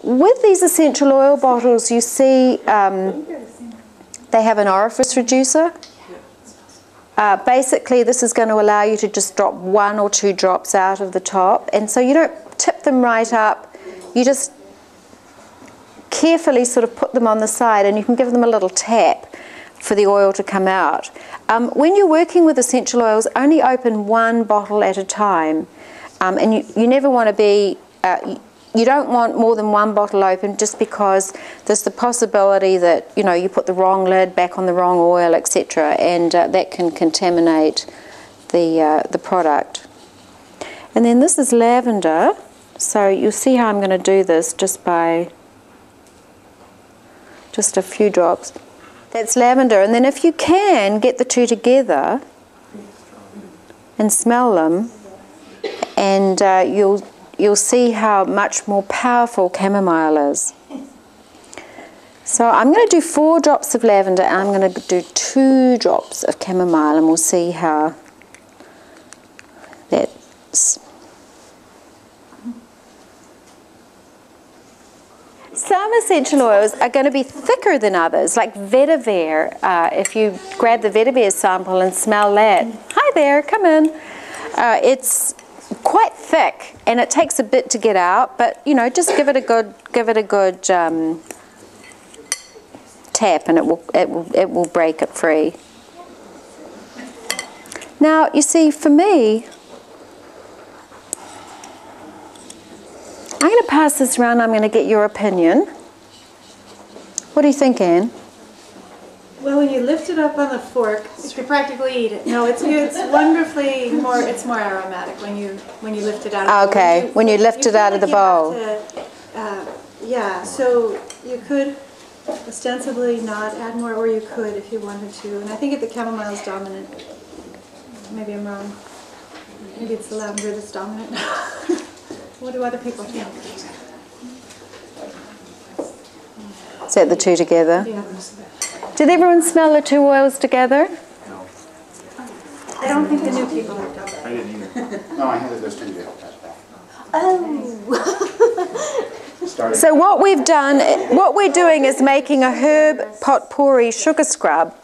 with these essential oil bottles, you see they have an orifice reducer. Basically, this is going to allow you to just drop 1 or 2 drops out of the top, and so you don't tip them right up. You just carefully sort of put them on the side, and you can give them a little tap for the oil to come out. When you're working with essential oils, only open 1 bottle at a time, and you never want to be, you don't want more than 1 bottle open, just because there's the possibility that, you know, you put the wrong lid back on the wrong oil, etc., and that can contaminate the product. And then this is lavender, so you'll see how I'm going to do this just by just a few drops. That's lavender, and then if you can get the two together and smell them, and you'll see how much more powerful chamomile is. So I'm going to do 4 drops of lavender, and I'm going to do 2 drops of chamomile, and we'll see how that's. Some essential oils are going to be thicker than others, like vetiver. If you grab the vetiver sample and smell that, hi there, come in. It's quite thick, and it takes a bit to get out, but you know, just give it a good tap, and it will break it free. Now, you see, for me, I'm going to pass this around. I'm going to get your opinion. What do you think, Anne? Well, when you lift it up on the fork, you can practically eat it. No, it's wonderfully more. It's more aromatic when you lift it out of the bowl. Okay, when you lift it out of the bowl. Yeah, so you could ostensibly not add more, or you could if you wanted to. And I think the chamomile is dominant. Maybe I'm wrong. Maybe it's the lavender that's dominant. What do other people think? Is that the two together? Yeah. Did everyone smell the 2 oils together? No. I don't think the new people have done that. I didn't either. No, I handed those 2 to help that back. Oh. So what we're doing is making a herb potpourri sugar scrub,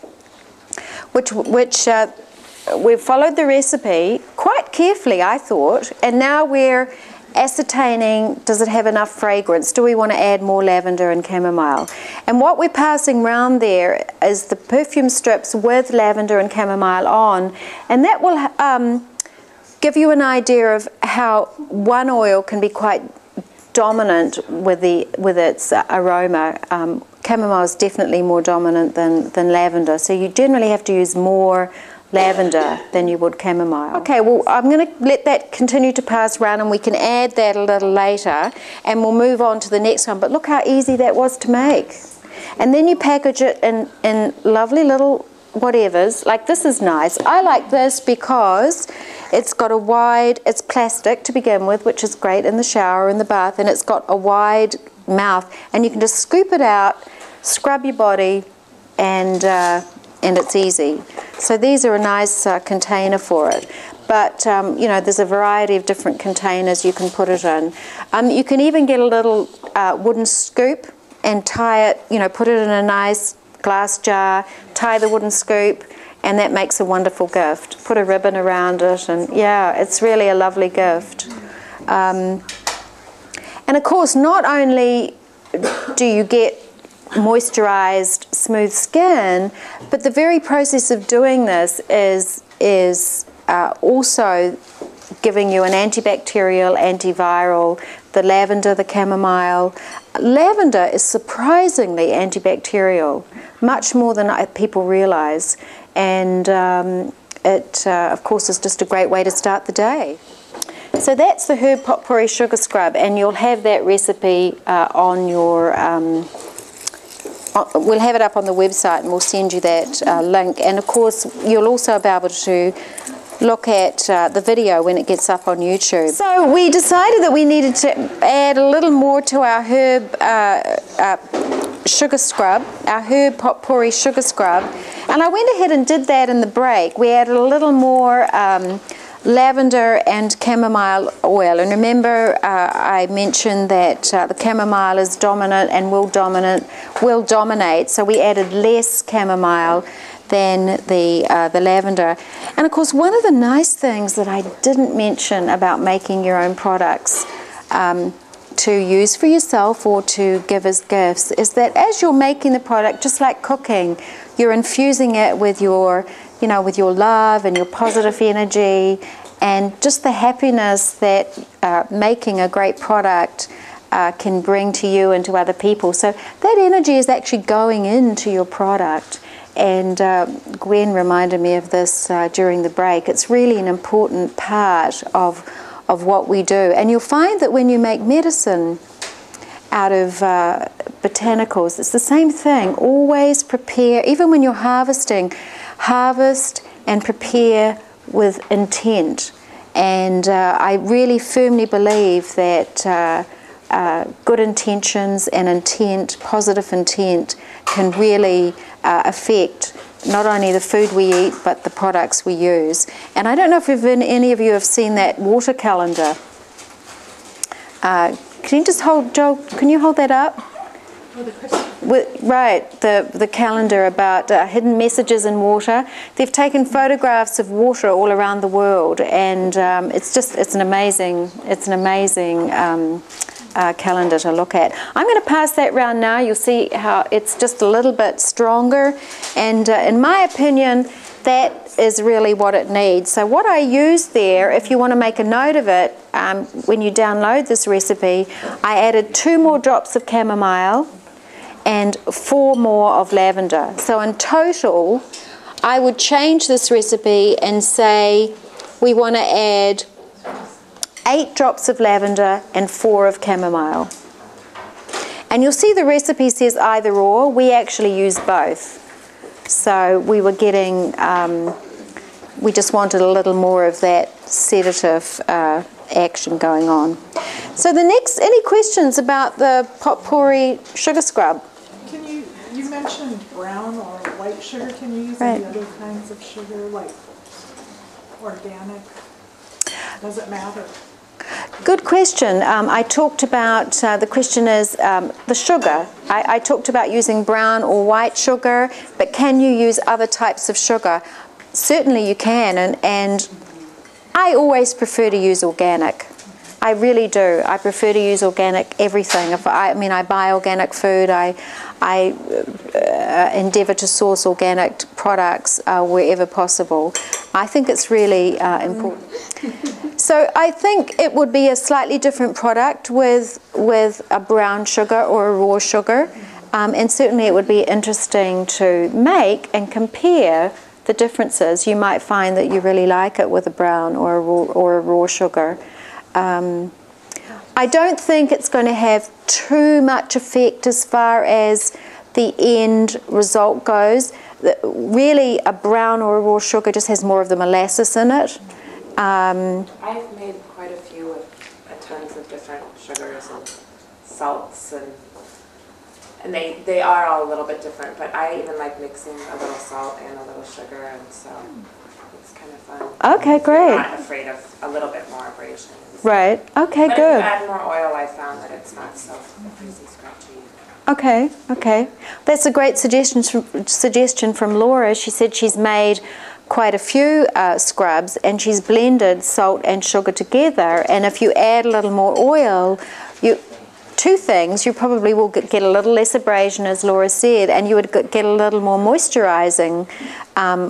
which we've followed the recipe quite carefully, I thought, and now we're ascertaining, does it have enough fragrance? Do we want to add more lavender and chamomile? And what we're passing round there is the perfume strips with lavender and chamomile on, and that will give you an idea of how one oil can be quite dominant with its aroma. Chamomile is definitely more dominant than lavender, so you generally have to use more lavender than you would chamomile. Okay, well, I'm going to let that continue to pass around, and we can add that a little later, and we'll move on to the next one. But look how easy that was to make. And then you package it in lovely little whatevers. Like, this is nice. I like this because it's got it's plastic to begin with, which is great in the shower, in the bath, and it's got a wide mouth, and you can just scoop it out, scrub your body, and it's easy. So these are a nice container for it. But, you know, there's a variety of different containers you can put it in. You can even get a little wooden scoop and tie it, you know, put it in a nice glass jar, tie the wooden scoop, and that makes a wonderful gift. Put a ribbon around it, and yeah, it's really a lovely gift. And of course, not only do you get moisturized, smooth skin, but the very process of doing this is also giving you an antibacterial, antiviral, the lavender, the chamomile. Lavender is surprisingly antibacterial, much more than people realize, and it of course is just a great way to start the day. So that's the herb potpourri sugar scrub, and you'll have that recipe on your we'll have it up on the website, and we'll send you that link. And of course, you'll also be able to look at the video when it gets up on YouTube. So we decided that we needed to add a little more to our herb sugar scrub, our herb potpourri sugar scrub. And I went ahead and did that in the break. We added a little more lavender and chamomile oil. And remember, I mentioned that the chamomile is dominant and will dominate. So we added less chamomile than the lavender. And of course, one of the nice things that I didn't mention about making your own products to use for yourself or to give as gifts is that as you're making the product, just like cooking, you're infusing it with your, with your love and your positive energy and just the happiness that making a great product can bring to you and to other people. So that energy is actually going into your product. And Gwen reminded me of this during the break. It's really an important part of what we do. And you'll find that when you make medicine out of botanicals, it's the same thing. Always prepare, even when you're harvesting, harvest and prepare with intent. And I really firmly believe that good intentions and intent, positive intent, can really affect not only the food we eat but the products we use. And I don't know if any of you have seen that water calendar. Can you just hold, Joel, can you hold that up? Oh, the crystal. Right, the calendar about hidden messages in water. They've taken photographs of water all around the world, and it's an amazing calendar to look at. I'm going to pass that round now. You'll see how it's just a little bit stronger, and in my opinion, that is really what it needs. So what I use there, if you want to make a note of it, when you download this recipe, I added 2 more drops of chamomile and 4 more of lavender. So in total, I would change this recipe and say we want to add 8 drops of lavender and 4 of chamomile. And you'll see the recipe says either or. We actually use both. So we were getting, we just wanted a little more of that sedative action going on. So the next, any questions about the Potpourri sugar scrub? Can you mentioned brown or white sugar. Can you use Right. any other kinds of sugar, like organic? Does it matter? Good question. I talked about, the question is the sugar. I talked about using brown or white sugar, but can you use other types of sugar? Certainly you can, and I always prefer to use organic. I really do. I prefer to use organic everything. I buy organic food. I endeavour to source organic products wherever possible. I think it's really important. So I think it would be a slightly different product with a brown sugar or a raw sugar, and certainly it would be interesting to make and compare the differences. You might find that you really like it with a brown or a raw sugar. I don't think it's going to have too much effect as far as the end result goes. Really, a brown or a raw sugar just has more of the molasses in it. I've made quite a few with tons of different sugars and salts, and they are all a little bit different, but I even like mixing a little salt and a little sugar, and so it's kind of fun. Okay, great. I'm not afraid of a little bit more abrasion. Right. Okay, but good. if you add more oil, I found that it's not so crazy scratchy. Okay, okay. That's a great suggestion from Laura. She said she's made quite a few scrubs, and she's blended salt and sugar together, and if you add a little more oil, two things, you probably will get a little less abrasion, as Laura said, and you would get a little more moisturizing,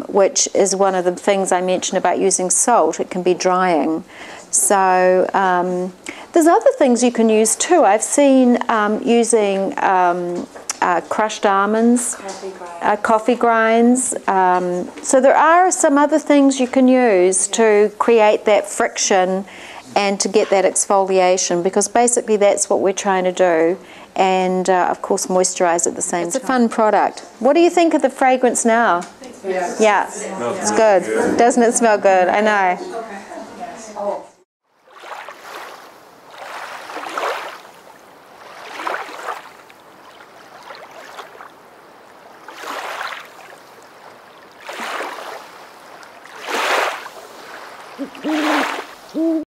which is one of the things I mentioned about using salt. It can be drying. So there's other things you can use too. I've seen using crushed almonds, coffee grinds. So there are some other things you can use to create that friction and to get that exfoliation, because basically that's what we're trying to do, and of course moisturize at the same time. It's a fun product. What do you think of the fragrance now? Yeah, it's good. Doesn't it smell good? I know.